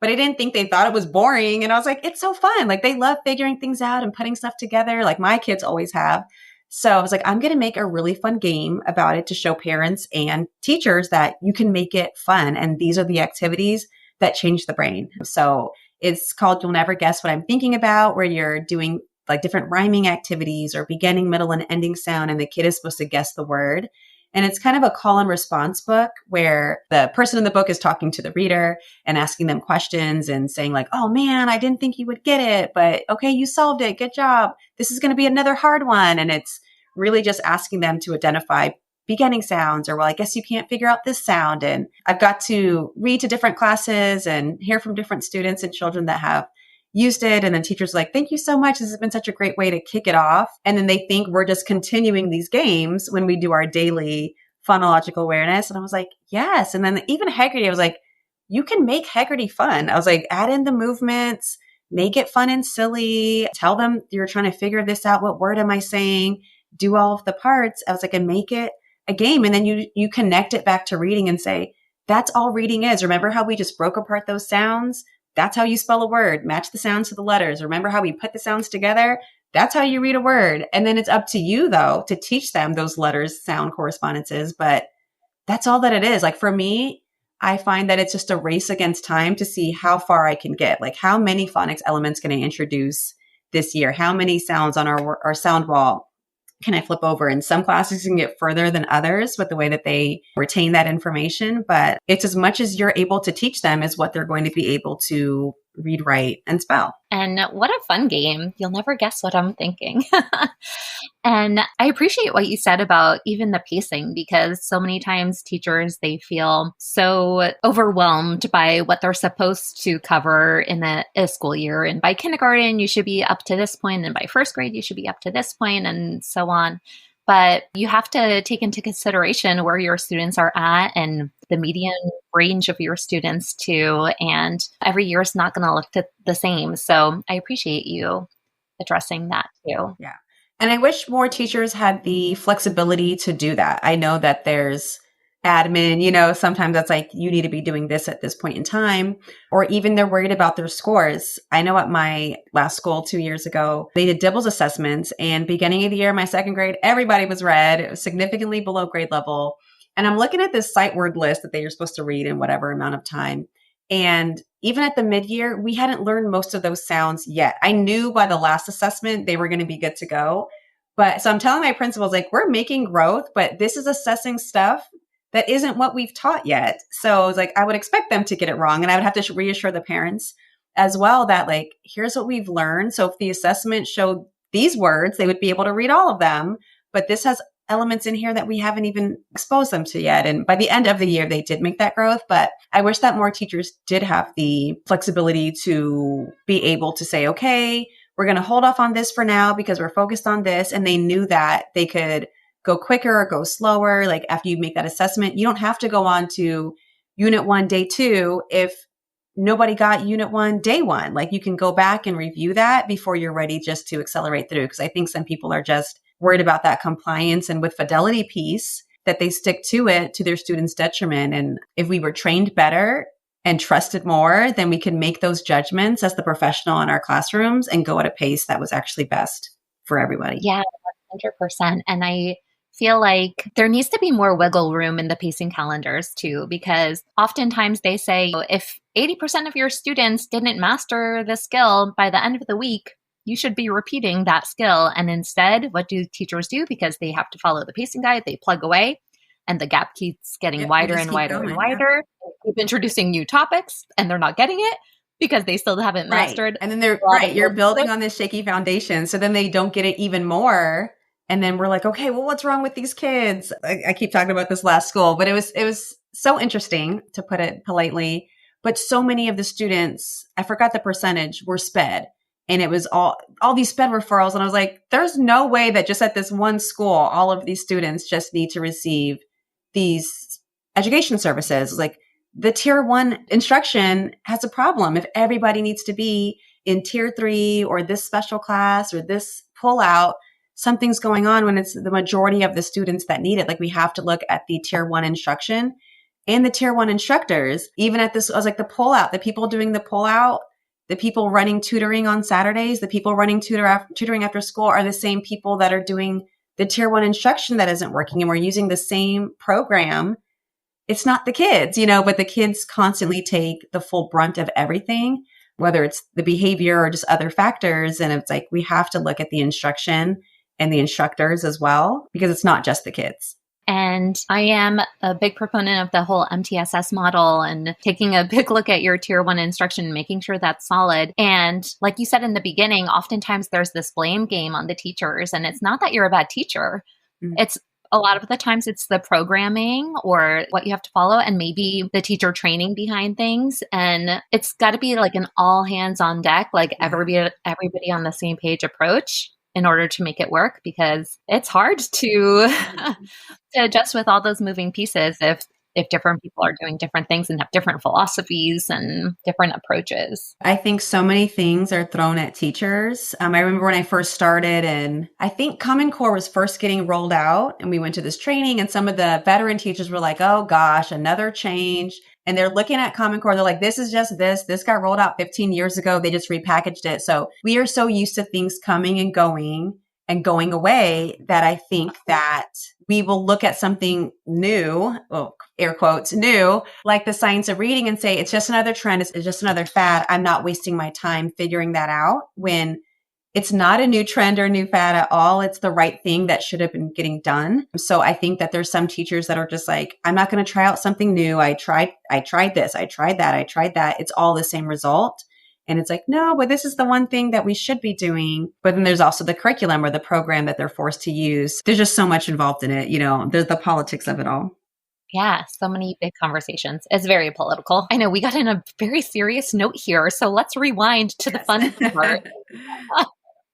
But I didn't think they thought it was boring. And I was like, it's so fun. Like they love figuring things out and putting stuff together like my kids always have. So I was like, I'm going to make a really fun game about it to show parents and teachers that you can make it fun. And these are the activities that change the brain. So it's called You'll Never Guess What I'm Thinking About, where you're doing like different rhyming activities or beginning, middle, and ending sound. And the kid is supposed to guess the word. And it's kind of a call and response book where the person in the book is talking to the reader and asking them questions and saying like, oh man, I didn't think you would get it, but okay, you solved it. Good job. This is going to be another hard one. And it's really just asking them to identify beginning sounds or, well, I guess you can't figure out this sound. And I've got to read to different classes and hear from different students and children that have used it. And then teachers are like, thank you so much. This has been such a great way to kick it off. And then they think we're just continuing these games when we do our daily phonological awareness. And I was like, yes. And then even Heggerty, I was like, you can make Heggerty fun. I was like, add in the movements, make it fun and silly. Tell them you're trying to figure this out. What word am I saying? Do all of the parts. I was like, and make it a game. And then you connect it back to reading and say, that's all reading is. Remember how we just broke apart those sounds? That's how you spell a word. Match the sounds to the letters. Remember how we put the sounds together? That's how you read a word. And then it's up to you, though, to teach them those letters, sound correspondences. But that's all that it is. Like for me, I find that it's just a race against time to see how far I can get. Like how many phonics elements can I introduce this year? How many sounds on our sound wall can I flip over? And some classes can get further than others with the way that they retain that information. But it's as much as you're able to teach them is what they're going to be able to read, write, and spell. And what a fun game. You'll never guess what I'm thinking. And I appreciate what you said about even the pacing, because so many times teachers, they feel so overwhelmed by what they're supposed to cover in a school year. And by kindergarten, you should be up to this point, and by first grade, you should be up to this point, and so on. but you have to take into consideration where your students are at and the median range of your students too. And every year is not going to look the same. So I appreciate you addressing that too. Yeah. And I wish more teachers had the flexibility to do that. I know that there's admin, sometimes that's like, you need to be doing this at this point in time, or even they're worried about their scores. I know at my last school 2 years ago, they did Dibbles assessments, and beginning of the year, my second grade, everybody was red. It was significantly below grade level. And I'm looking at this sight word list that they are supposed to read in whatever amount of time. And even at the mid-year, we hadn't learned most of those sounds yet. I knew by the last assessment they were going to be good to go. But so I'm telling my principals, like, we're making growth, but this is assessing stuff that isn't what we've taught yet. So I was like, I would expect them to get it wrong. And I would have to reassure the parents as well that, like, here's what we've learned. So if the assessment showed these words, they would be able to read all of them. But this has elements in here that we haven't even exposed them to yet. And by the end of the year, they did make that growth. But I wish that more teachers did have the flexibility to be able to say, okay, we're going to hold off on this for now because we're focused on this. And they knew that they could go quicker or go slower. Like after you make that assessment, you don't have to go on to unit 1, day 2 if nobody got unit 1, day 1. Like you can go back and review that before you're ready just to accelerate through. Because I think some people are just worried about that compliance and with fidelity piece that they stick to it to their students' detriment. And if we were trained better and trusted more, then we can make those judgments as the professional in our classrooms and go at a pace that was actually best for everybody. Yeah, 100%. And I feel like there needs to be more wiggle room in the pacing calendars too, because oftentimes they say if 80% of your students didn't master the skill by the end of the week, you should be repeating that skill. And instead, what do teachers do? Because they have to follow the pacing guide, they plug away and the gap keeps getting wider and wider and wider. They keep introducing new topics and they're not getting it because they still haven't mastered. And then you're building on this shaky foundation. So then they don't get it even more. And then we're like, okay, well, what's wrong with these kids? I keep talking about this last school, but it was so interesting, to put it politely. But so many of the students, I forgot the percentage, were sped. And it was all these sped referrals. And I was like, there's no way that just at this one school, all of these students just need to receive these education services. Like the tier 1 instruction has a problem. If everybody needs to be in tier 3 or this special class or this pullout, something's going on when it's the majority of the students that need it. Like we have to look at the tier 1 instruction and the tier 1 instructors. Even at this, I was like the pullout, the people doing the pullout, the people running tutoring on Saturdays, the people running tutoring after school are the same people that are doing the tier 1 instruction that isn't working. And we're using the same program. It's not the kids, but the kids constantly take the full brunt of everything, whether it's the behavior or just other factors. And it's like, we have to look at the instruction and the instructors as well, because it's not just the kids. And I am a big proponent of the whole MTSS model and taking a big look at your tier 1 instruction, making sure that's solid. And like you said in the beginning, oftentimes there's this blame game on the teachers. And it's not that you're a bad teacher. Mm-hmm. It's a lot of the times it's the programming or what you have to follow and maybe the teacher training behind things. And it's got to be like an all hands on deck, like everybody on the same page approach in order to make it work, because it's hard to adjust with all those moving pieces if different people are doing different things and have different philosophies and different approaches. I think so many things are thrown at teachers. I remember when I first started, and I think Common Core was first getting rolled out, and we went to this training, and some of the veteran teachers were like, oh gosh, another change. And they're looking at Common Core. They're like, this is just this. This got rolled out 15 years ago. They just repackaged it. So we are so used to things coming and going away that I think that we will look at something new, well, air quotes, new, like the science of reading and say, it's just another trend. It's just another fad. I'm not wasting my time figuring that out, when it's not a new trend or a new fad at all. It's the right thing that should have been getting done. So I think that there's some teachers that are just like, I'm not going to try out something new. I tried this. I tried that. It's all the same result. And it's like, no, but this is the one thing that we should be doing. But then there's also the curriculum or the program that they're forced to use. There's just so much involved in it. There's the politics of it all. Yeah, so many big conversations. It's very political. I know we got in a very serious note here. So let's rewind to the fun part.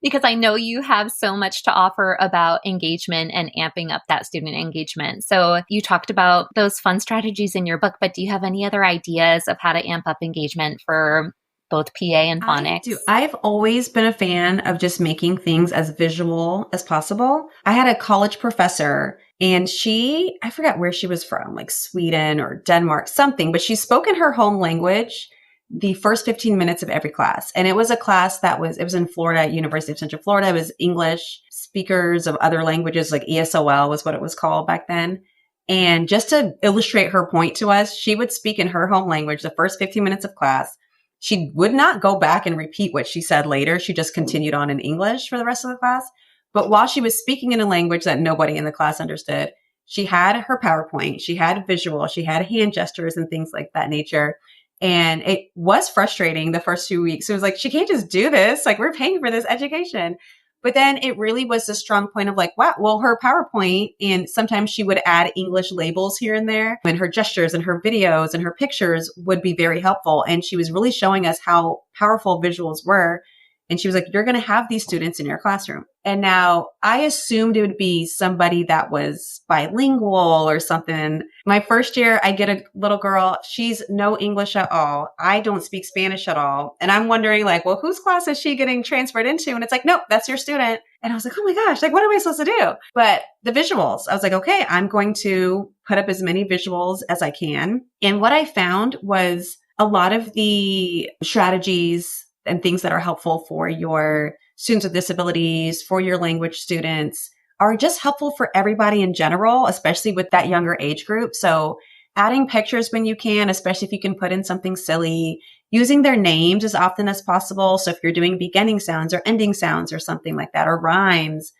because I know you have so much to offer about engagement and amping up that student engagement. So you talked about those fun strategies in your book, but do you have any other ideas of how to amp up engagement for both PA and phonics? I do. I've always been a fan of just making things as visual as possible. I had a college professor and I forgot where she was from, like Sweden or Denmark, something, but she spoke in her home language the first 15 minutes of every class. And it was a class it was in Florida, at University of Central Florida. It was English speakers of other languages, like ESOL was what it was called back then. And just to illustrate her point to us, she would speak in her home language the first 15 minutes of class. She would not go back and repeat what she said later. She just continued on in English for the rest of the class. But while she was speaking in a language that nobody in the class understood, she had her PowerPoint, she had visual, she had hand gestures and things like that nature. And it was frustrating the first 2 weeks. It was like, she can't just do this. Like, we're paying for this education. But then it really was a strong point of like, wow, well, her PowerPoint, and sometimes she would add English labels here and there, and her gestures and her videos and her pictures would be very helpful. And she was really showing us how powerful visuals were. And she was like, you're going to have these students in your classroom. And now I assumed it would be somebody that was bilingual or something. My first year, I get a little girl. She's no English at all. I don't speak Spanish at all. And I'm wondering like, well, whose class is she getting transferred into? And it's like, nope, that's your student. And I was like, oh my gosh, like, what am I supposed to do? But the visuals, I was like, okay, I'm going to put up as many visuals as I can. And what I found was a lot of the strategies and things that are helpful for your students with disabilities, for your language students, are just helpful for everybody in general, especially with that younger age group. So adding pictures when you can, especially if you can put in something silly, using their names as often as possible. So if you're doing beginning sounds or ending sounds or something like that, or rhymes,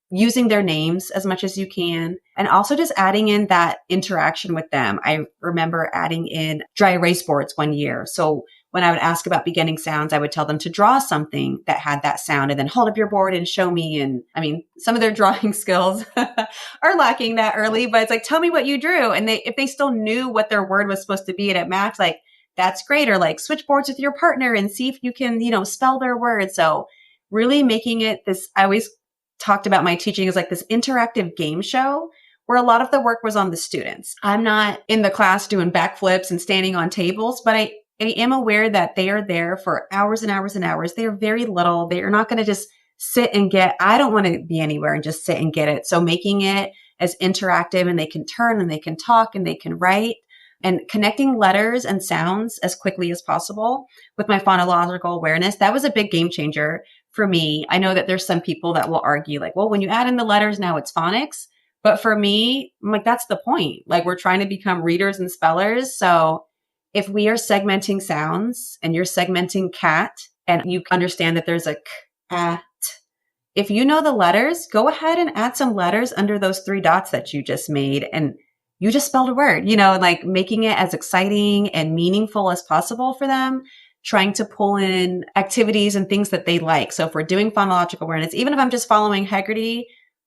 using their names as much as you can. And also just adding in that interaction with them. I remember adding in dry erase boards one year. So when I would ask about beginning sounds, I would tell them to draw something that had that sound and then hold up your board and show me. And I mean, some of their drawing skills are lacking that early, but it's like, tell me what you drew. And if they still knew what their word was supposed to be and it matched, like, that's great. Or like switch boards with your partner and see if you can, spell their word. So really making it this, I always talked about my teaching as like this interactive game show where a lot of the work was on the students. I'm not in the class doing backflips and standing on tables, but I am aware that they are there for hours and hours and hours. They are very little. They are not going to just sit and I don't want to be anywhere and just sit and get it. So making it as interactive, and they can turn and they can talk and they can write, and connecting letters and sounds as quickly as possible with my phonological awareness. That was a big game changer for me. I know that there's some people that will argue like, well, when you add in the letters, now it's phonics. But for me, I'm like, that's the point. Like, we're trying to become readers and spellers. So if we are segmenting sounds and you're segmenting cat and you understand that there's a k, at, if you know the letters, go ahead and add some letters under those 3 dots that you just made. And you just spelled a word, like making it as exciting and meaningful as possible for them, trying to pull in activities and things that they like. So if we're doing phonological awareness, even if I'm just following Heggerty,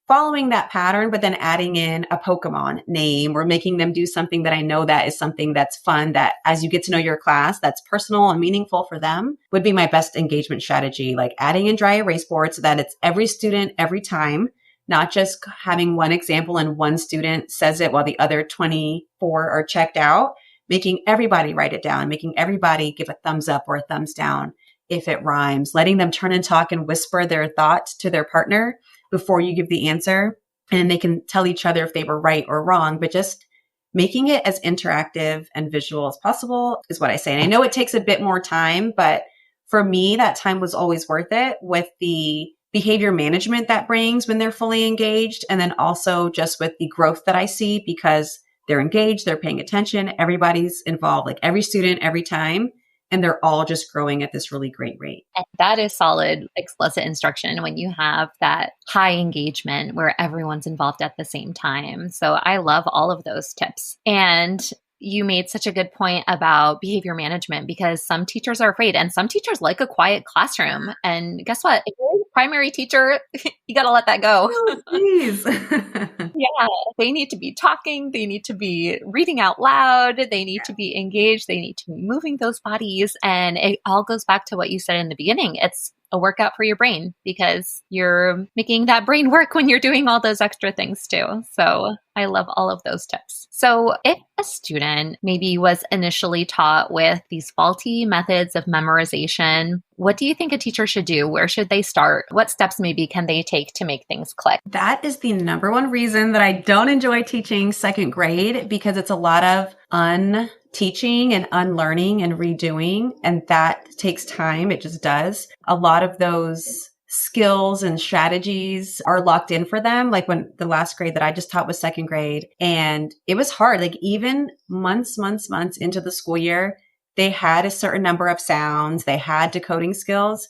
following that pattern, but then adding in a Pokemon name or making them do something that I know that is something that's fun, that as you get to know your class, that's personal and meaningful for them, would be my best engagement strategy. Like adding in dry erase boards so that it's every student every time, not just having one example and one student says it while the other 24 are checked out, making everybody write it down, making everybody give a thumbs up or a thumbs down if it rhymes, letting them turn and talk and whisper their thoughts to their partner before you give the answer. And they can tell each other if they were right or wrong, but just making it as interactive and visual as possible is what I say. And I know it takes a bit more time, but for me, that time was always worth it with the behavior management that brings when they're fully engaged. And then also just with the growth that I see because they're engaged, they're paying attention, everybody's involved, like every student, every time. And they're all just growing at this really great rate. And that is solid explicit instruction when you have that high engagement where everyone's involved at the same time. So I love all of those tips. And you made such a good point about behavior management because some teachers are afraid and some teachers like a quiet classroom. And guess what? If you're a primary teacher, you got to let that go. Oh, please. Yeah, they need to be talking. They need to be reading out loud. They need to be engaged. They need to be moving those bodies. And it all goes back to what you said in the beginning. It's a workout for your brain because you're making that brain work when you're doing all those extra things too. So I love all of those tips. So if a student maybe was initially taught with these faulty methods of memorization, what do you think a teacher should do? Where should they start? What steps maybe can they take to make things click? That is the number one reason that I don't enjoy teaching second grade, because it's a lot of unteaching and unlearning and redoing. And that takes time. It just does. A lot of those skills and strategies are locked in for them. Like when the last grade that I just taught was second grade, and it was hard. Like even months into the school year, they had a certain number of sounds. They had decoding skills.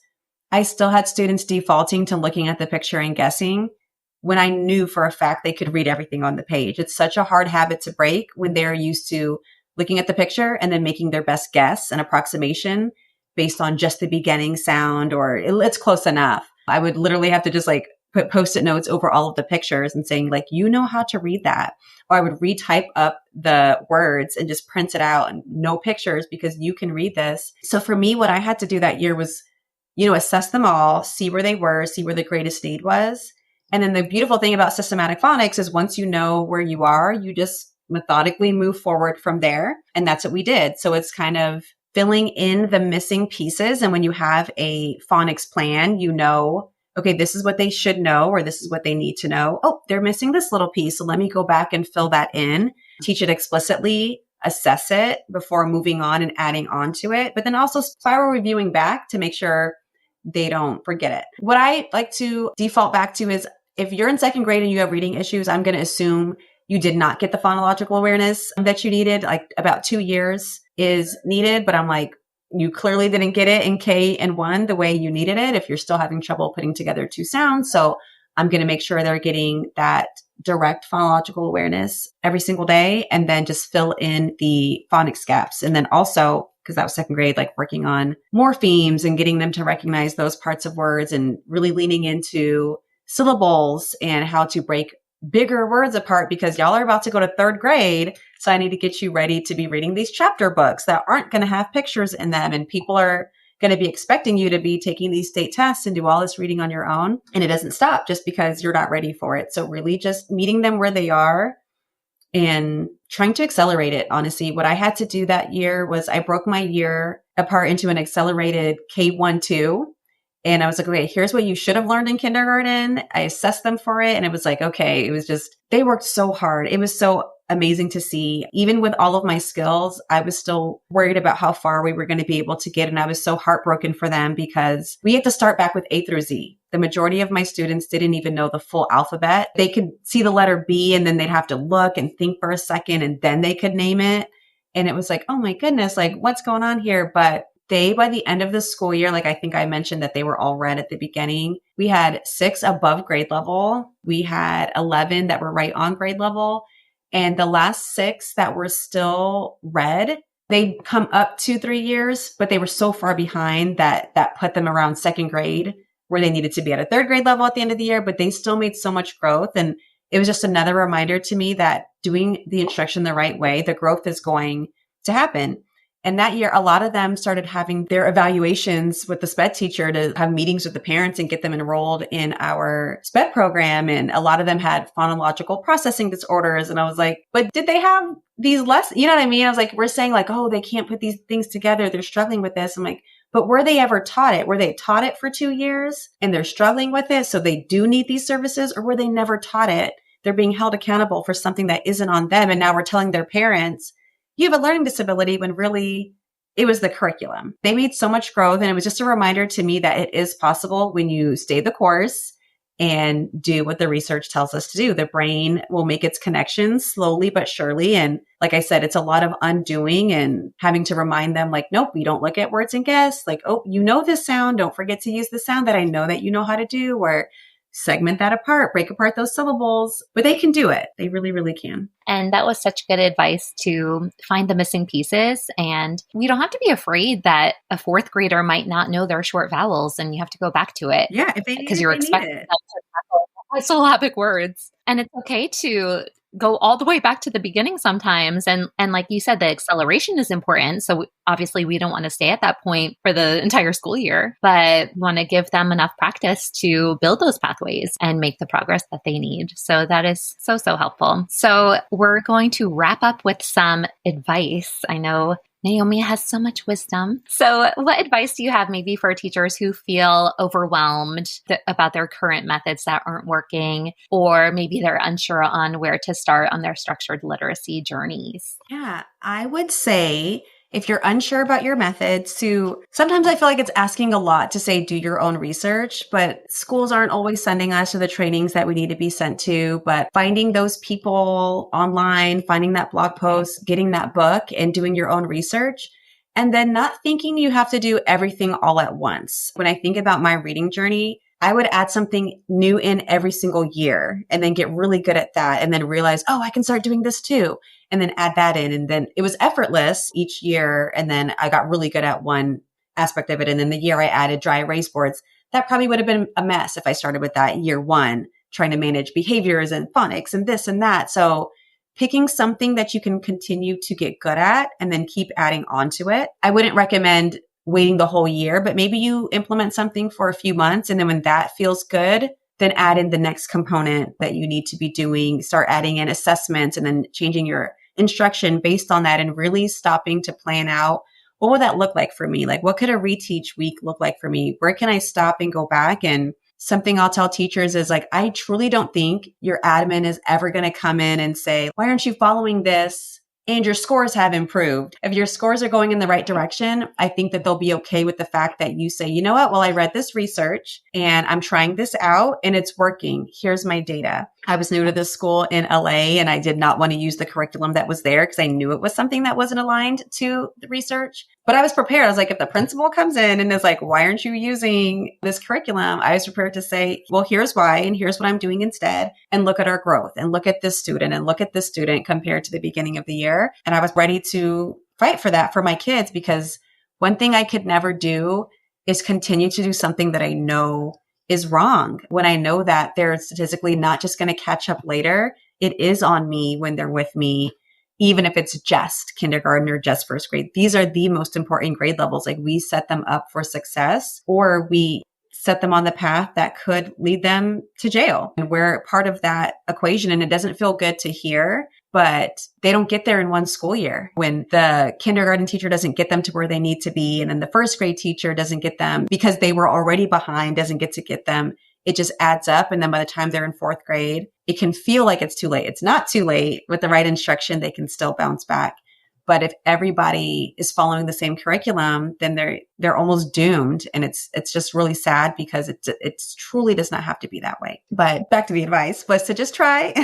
I still had students defaulting to looking at the picture and guessing when I knew for a fact they could read everything on the page. It's such a hard habit to break when they're used to looking at the picture and then making their best guess and approximation based on just the beginning sound, or it's close enough. I would literally have to just like put Post-it notes over all of the pictures and saying like, you know how to read that. Or I would retype up the words and just print it out and no pictures because you can read this. So for me, what I had to do that year was, assess them all, see where they were, see where the greatest need was. And then the beautiful thing about systematic phonics is once you know where you are, you just methodically move forward from there. And that's what we did. So it's kind of filling in the missing pieces. And when you have a phonics plan, okay, this is what they should know, or this is what they need to know. Oh, they're missing this little piece. So let me go back and fill that in, teach it explicitly, assess it before moving on and adding on to it. But then also spiral reviewing back to make sure they don't forget it. What I like to default back to is if you're in second grade and you have reading issues, I'm going to assume you did not get the phonological awareness that you needed. Like about 2 years is needed, but I'm like, you clearly didn't get it in K and 1 the way you needed it if you're still having trouble putting together two sounds. So I'm going to make sure they're getting that direct phonological awareness every single day, and then just fill in the phonics gaps. And then also, because that was second grade, like working on morphemes and getting them to recognize those parts of words and really leaning into syllables and how to break bigger words apart, because y'all are about to go to third grade. So I need to get you ready to be reading these chapter books that aren't going to have pictures in them. And people are going to be expecting you to be taking these state tests and do all this reading on your own. And it doesn't stop just because you're not ready for it. So really just meeting them where they are and trying to accelerate it. Honestly, what I had to do that year was I broke my year apart into an accelerated K1-2. And I was like, okay, here's what you should have learned in kindergarten. I assessed them for it. And it was like, okay, it was just, they worked so hard. It was so amazing to see. Even with all of my skills, I was still worried about how far we were going to be able to get. And I was so heartbroken for them because we had to start back with A through Z. The majority of my students didn't even know the full alphabet. They could see the letter B and then they'd have to look and think for a second and then they could name it. And it was like, oh my goodness, like what's going on here? But by the end of the school year, like I think I mentioned that they were all red at the beginning. We had 6 above grade level. We had 11 that were right on grade level. And the last 6 that were still red, they'd come up 2-3 years, but they were so far behind that put them around second grade where they needed to be at a third grade level at the end of the year, but they still made so much growth. And it was just another reminder to me that doing the instruction the right way, the growth is going to happen. And that year, a lot of them started having their evaluations with the SPED teacher to have meetings with the parents and get them enrolled in our SPED program. And a lot of them had phonological processing disorders. And I was like, but did they have these less, you know what I mean? I was like, we're saying like, oh, they can't put these things together. They're struggling with this. I'm like, but were they ever taught it? Were they taught it for 2 years and they're struggling with it? So they do need these services, or were they never taught it? They're being held accountable for something that isn't on them. And now we're telling their parents, you have a learning disability, when really it was the curriculum. They made so much growth. And it was just a reminder to me that it is possible when you stay the course and do what the research tells us to do. The brain will make its connections slowly but surely. And like I said, it's a lot of undoing and having to remind them like, nope, we don't look at words and guess. Like, oh, you know this sound. Don't forget to use the sound that I know that you know how to do, or segment that apart, break apart those syllables. But they can do it. They really, really can. And that was such good advice to find the missing pieces. And we don't have to be afraid that a 4th grader might not know their short vowels and you have to go back to it. Yeah, if they need because it, you're they need expecting it. them to tackle syllabic words. And it's okay to go all the way back to the beginning sometimes. And like you said, the acceleration is important. So obviously we don't want to stay at that point for the entire school year, but we want to give them enough practice to build those pathways and make the progress that they need. So that is so, so helpful. So we're going to wrap up with some advice. I know Naomi has so much wisdom. So what advice do you have maybe for teachers who feel overwhelmed about their current methods that aren't working, or maybe they're unsure on where to start on their structured literacy journeys? Yeah, I would say if you're unsure about your methods, sometimes I feel like it's asking a lot to say, do your own research, but schools aren't always sending us to the trainings that we need to be sent to. But finding those people online, finding that blog post, getting that book and doing your own research, and then not thinking you have to do everything all at once. When I think about my reading journey, I would add something new in every single year and then get really good at that and then realize, oh, I can start doing this too. And then add that in. And then it was effortless each year. And then I got really good at one aspect of it. And then the year I added dry erase boards, that probably would have been a mess if I started with that year one, trying to manage behaviors and phonics and this and that. So picking something that you can continue to get good at and then keep adding on to it. I wouldn't recommend waiting the whole year, but maybe you implement something for a few months. And then when that feels good, then add in the next component that you need to be doing, start adding in assessments and then changing your instruction based on that and really stopping to plan out what would that look like for me? Like, what could a reteach week look like for me? Where can I stop and go back? And something I'll tell teachers is like, I truly don't think your admin is ever going to come in and say, why aren't you following this? And your scores have improved. If your scores are going in the right direction, I think that they'll be okay with the fact that you say, you know what? Well, I read this research and I'm trying this out and it's working. Here's my data. I was new to this school in LA and I did not want to use the curriculum that was there because I knew it was something that wasn't aligned to the research. But I was prepared. I was like, if the principal comes in and is like, why aren't you using this curriculum? I was prepared to say, well, here's why, and here's what I'm doing instead. And look at our growth and look at this student and look at this student compared to the beginning of the year. And I was ready to fight for that for my kids because one thing I could never do is continue to do something that I know is wrong. When I know that they're statistically not just going to catch up later, it is on me when they're with me, even if it's just kindergarten or just first grade. These are the most important grade levels. Like we set them up for success or we set them on the path that could lead them to jail. And we're part of that equation. And it doesn't feel good to hear, but they don't get there in one school year. When the kindergarten teacher doesn't get them to where they need to be, and then the first grade teacher doesn't get them because they were already behind, doesn't get to get them, it just adds up. And then by the time they're in fourth grade, it can feel like it's too late. It's not too late. With the right instruction, they can still bounce back. But if everybody is following the same curriculum, then they're almost doomed. And it's just really sad because it truly does not have to be that way. But back to the advice was to just try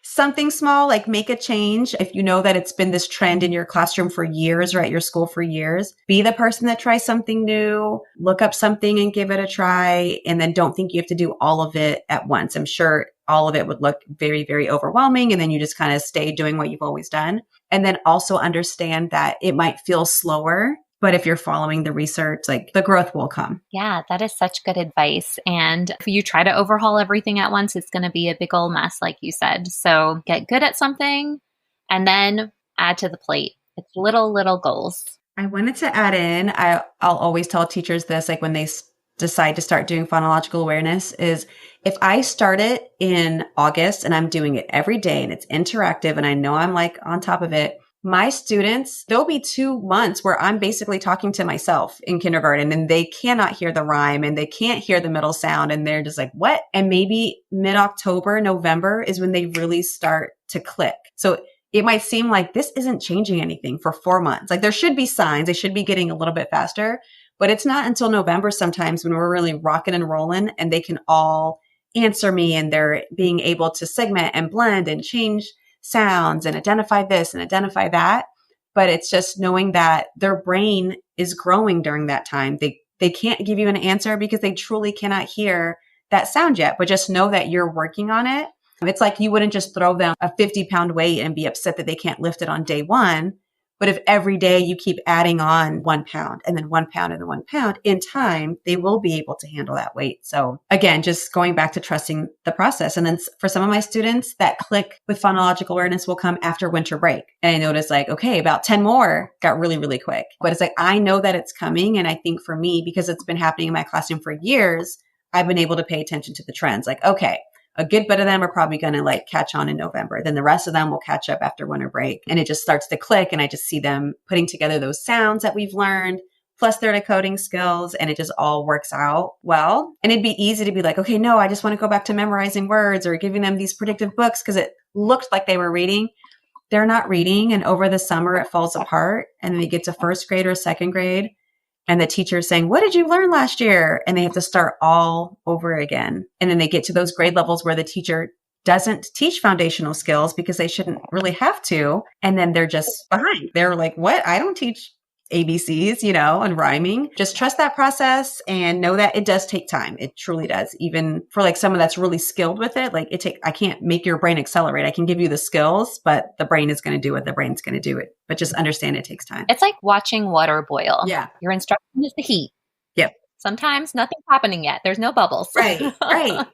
something small, like make a change. If you know that it's been this trend in your classroom for years or at your school for years, be the person that tries something new, look up something and give it a try. And then don't think you have to do all of it at once. I'm sure all of it would look very, very overwhelming. And then you just kind of stay doing what you've always done. And then also understand that it might feel slower, but if you're following the research, like the growth will come. Yeah, that is such good advice. And if you try to overhaul everything at once, it's going to be a big old mess, like you said. So get good at something and then add to the plate. It's little goals. I wanted to add in, I'll always tell teachers this, like when they decide to start doing phonological awareness is if I start it in August and I'm doing it every day and it's interactive and I know I'm like on top of it, my students, there'll be 2 months where I'm basically talking to myself in kindergarten and they cannot hear the rhyme and they can't hear the middle sound and they're just like, what? And maybe mid-October, November is when they really start to click. So it might seem like this isn't changing anything for 4 months. Like there should be signs. They should be getting a little bit faster, but it's not until November sometimes when we're really rocking and rolling and they can all answer me and they're being able to segment and blend and change sounds and identify this and identify that. But it's just knowing that their brain is growing during that time. They can't give you an answer because they truly cannot hear that sound yet, but just know that you're working on it. It's like you wouldn't just throw them a 50-pound weight and be upset that they can't lift it on day one. But if every day you keep adding on 1 pound and then 1 pound and then 1 pound, in time, they will be able to handle that weight. So again, just going back to trusting the process. And then for some of my students, that click with phonological awareness will come after winter break. And I noticed like, okay, about 10 more got really, really quick. But it's like, I know that it's coming. And I think for me, because it's been happening in my classroom for years, I've been able to pay attention to the trends. Like, okay, a good bit of them are probably going to like catch on in November. Then the rest of them will catch up after winter break. And it just starts to click. And I just see them putting together those sounds that we've learned, plus their decoding skills. And it just all works out well. And it'd be easy to be like, okay, no, I just want to go back to memorizing words or giving them these predictive books because it looked like they were reading. They're not reading. And over the summer, it falls apart. And then they get to first grade or second grade. And the teacher is saying, what did you learn last year? And they have to start all over again. And then they get to those grade levels where the teacher doesn't teach foundational skills because they shouldn't really have to. And then they're just behind. They're like, what? I don't teach ABCs, and rhyming. Just trust that process and know that it does take time. It truly does. Even for like someone that's really skilled with it, like I can't make your brain accelerate. I can give you the skills, but the brain is going to do what the brain's going to do it. But just understand it takes time. It's like watching water boil. Yeah. Your instruction is the heat. Yep. Sometimes nothing's happening yet. There's no bubbles. Right.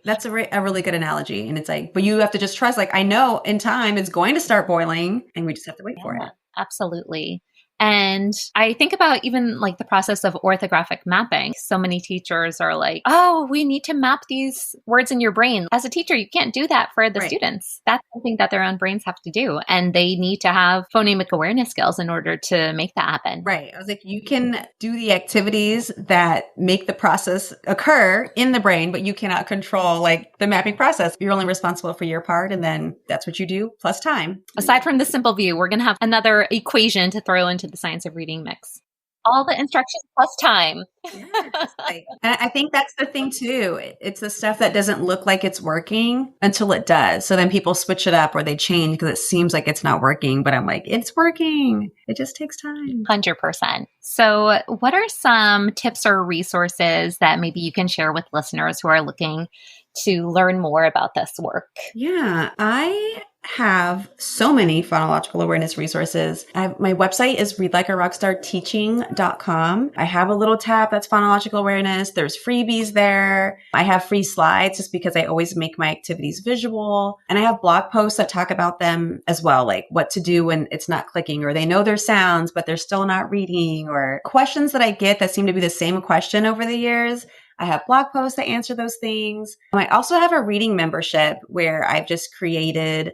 That's a really good analogy. And it's like, but you have to just trust, like, I know in time it's going to start boiling and we just have to wait for it. Absolutely. And I think about even like the process of orthographic mapping. So many teachers are like, oh, we need to map these words in your brain. As a teacher, you can't do that for the students. That's something that their own brains have to do. And they need to have phonemic awareness skills in order to make that happen. Right. I was like, you can do the activities that make the process occur in the brain, but you cannot control like the mapping process. You're only responsible for your part. And then that's what you do plus time. Aside from the simple view, we're going to have another equation to throw into the science of reading mix. All the instructions plus time. Yes. And I think that's the thing too. It's the stuff that doesn't look like it's working until it does. So then people switch it up or they change because it seems like it's not working. But I'm like, it's working. It just takes time. 100%. So what are some tips or resources that maybe you can share with listeners who are looking to learn more about this work? Yeah, I have so many phonological awareness resources. My website is readlikearockstarteaching.com. I have a little tab that's phonological awareness. There's freebies there. I have free slides just because I always make my activities visual. And I have blog posts that talk about them as well, like what to do when it's not clicking or they know their sounds, but they're still not reading, or questions that I get that seem to be the same question over the years. I have blog posts that answer those things. I also have a reading membership where I've just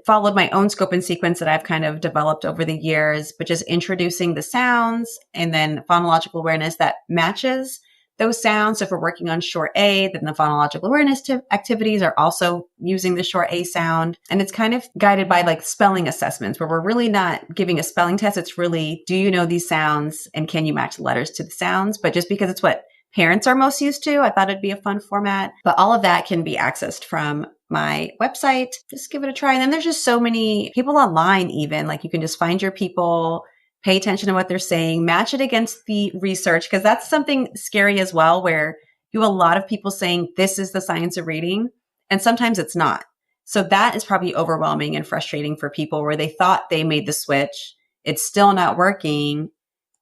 followed my own scope and sequence that I've kind of developed over the years, but just introducing the sounds and then phonological awareness that matches those sounds. So if we're working on short A, then the phonological awareness activities are also using the short A sound. And it's kind of guided by like spelling assessments where we're really not giving a spelling test. It's really, do you know these sounds and can you match the letters to the sounds? But just because it's what parents are most used to, I thought it'd be a fun format. But all of that can be accessed from my website. Just give it a try. And then there's just so many people online even. Like you can just find your people, pay attention to what they're saying, match it against the research, because that's something scary as well, where you have a lot of people saying this is the science of reading, and sometimes it's not. So that is probably overwhelming and frustrating for people where they thought they made the switch. It's still not working.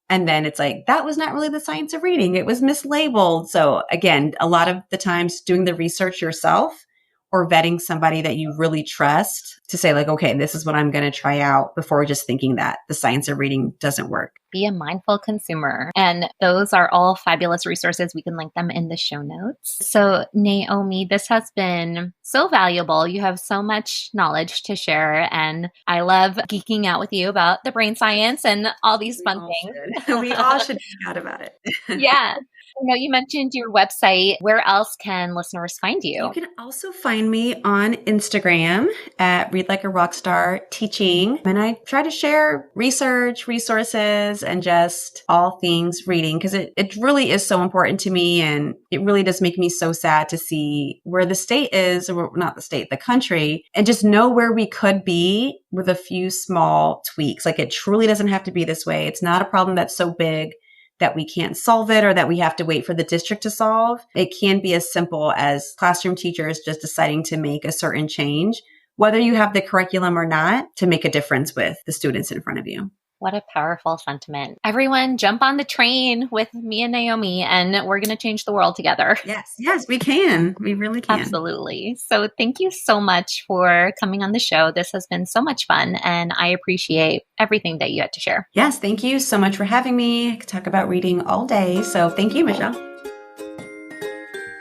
And then it's like, that was not really the science of reading. It was mislabeled. So again, a lot of the times doing the research yourself or vetting somebody that you really trust to say like, okay, this is what I'm going to try out before just thinking that the science of reading doesn't work. Be a mindful consumer. And those are all fabulous resources. We can link them in the show notes. So Naomi, this has been so valuable. You have so much knowledge to share. And I love geeking out with you about the brain science and all these fun things. We all should geek out about it. Yeah. You mentioned your website. Where else can listeners find you? You can also find me on Instagram at Read Like a Rockstar Teaching. And I try to share research, resources, and just all things reading because it really is so important to me. And it really does make me so sad to see where the state is, or not the state, the country, and just know where we could be with a few small tweaks. Like it truly doesn't have to be this way. It's not a problem that's so big that we can't solve it or that we have to wait for the district to solve. It can be as simple as classroom teachers just deciding to make a certain change, whether you have the curriculum or not, to make a difference with the students in front of you. What a powerful sentiment. Everyone jump on the train with me and Naomi, and we're going to change the world together. Yes, we can. We really can. Absolutely. So thank you so much for coming on the show. This has been so much fun, and I appreciate everything that you had to share. Yes, thank you so much for having me. I could talk about reading all day. So thank you, Michelle.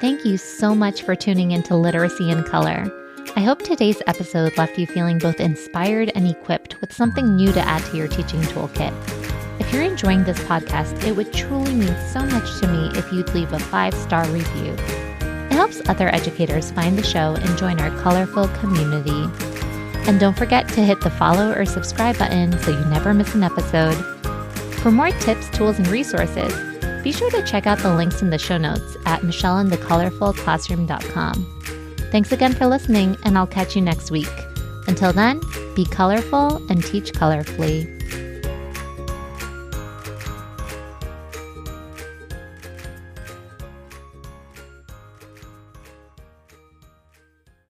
Thank you so much for tuning into Literacy in Color. I hope today's episode left you feeling both inspired and equipped with something new to add to your teaching toolkit. If you're enjoying this podcast, it would truly mean so much to me if you'd leave a 5-star review. It helps other educators find the show and join our colorful community. And don't forget to hit the follow or subscribe button so you never miss an episode. For more tips, tools, and resources, be sure to check out the links in the show notes at michelleandthecolorfulclassroom.com. Thanks again for listening, and I'll catch you next week. Until then, be colorful and teach colorfully.